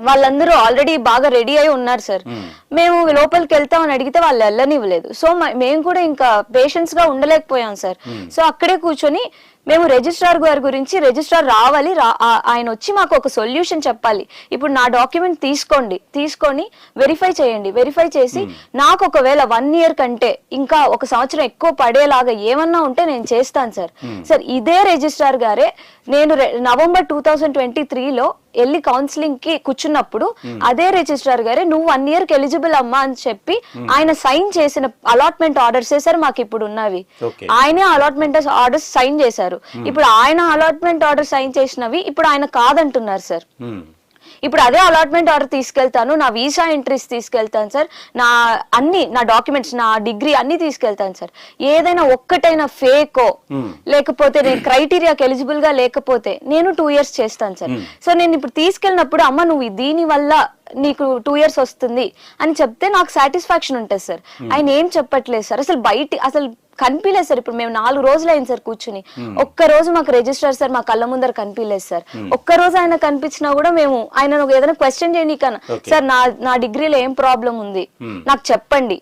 వాళ్ళందరూ ఆల్రెడీ బాగా రెడీ అయి ఉన్నారు సార్. మేము లోపలికి వెళ్తామని అడిగితే వాళ్ళు వెళ్ళనివ్వలేదు. సో మేము కూడా ఇంకా పేషెన్స్ గా ఉండలేకపోయాం సార్. సో అక్కడే కూర్చొని మేము రిజిస్ట్రార్ గారి గురించి, రిజిస్ట్రార్ రావాలి, ఆయన వచ్చి మాకు ఒక సొల్యూషన్ చెప్పాలి. ఇప్పుడు నా డాక్యుమెంట్ తీసుకొని వెరిఫై చేయండి, వెరిఫై చేసి నాకు ఒకవేళ 1 year కంటే ఇంకా 1 సంవత్సరం ఎక్కువ పడేలాగా ఏమన్నా ఉంటే నేను చేస్తాను సార్. సార్ ఇదే రిజిస్ట్రార్ గారే నేను November 2023లో వెళ్ళి కౌన్సిలింగ్ కి కూర్చున్నప్పుడు అదే రిజిస్ట్రార్ గారే నువ్వు 1 year కి ఎలిజిబుల్ అమ్మా అని చెప్పి ఆయన సైన్ చేసిన అలాట్మెంట్ ఆర్డర్స్ సార్ మాకు ఇప్పుడు ఉన్నవి. ఆయనే అలాట్మెంట్ ఆర్డర్స్ సైన్ చేశారు. ఇప్పుడు ఆయన అలాట్మెంట్ ఆర్డర్ సైన్ చేసినవి ఇప్పుడు ఆయన కాదంటున్నారు సార్. ఇప్పుడు అదే అలాట్మెంట్ ఆర్డర్ తీసుకెళ్తాను, నా వీసా ఎంట్రీస్ తీసుకెళ్తాను సార్, నా డాక్యుమెంట్స్, నా డిగ్రీ అన్ని తీసుకెళ్తాను సార్. ఏదైనా ఒక్కటైనా ఫేకో లేకపోతే నేను క్రైటీరియాకి ఎలిజిబుల్ గా లేకపోతే నేను 2 years చేస్తాను సార్. సో నేను ఇప్పుడు తీసుకెళ్ళినప్పుడు అమ్మ నువ్వు దీని వల్ల నీకు 2 years వస్తుంది అని చెప్తే నాకు సాటిస్ఫాక్షన్ ఉంటుంది సార్. ఆయన ఏం చెప్పట్లేదు సార్, అసలు కనిపించలేదు సార్. ఇప్పుడు మేము 4 రోజులు అయింది సార్ కూర్చుని, ఒక్క రోజు మాకు రిజిస్టర్ సార్ మా కళ్ళ ముందర కనిపించలేదు సార్. ఒక్క రోజు ఆయన కనిపించినా కూడా మేము ఆయన ఏదైనా క్వశ్చన్ చేయనీకన్నా సార్ నా డిగ్రీలో ఏం ప్రాబ్లం ఉంది నాకు చెప్పండి,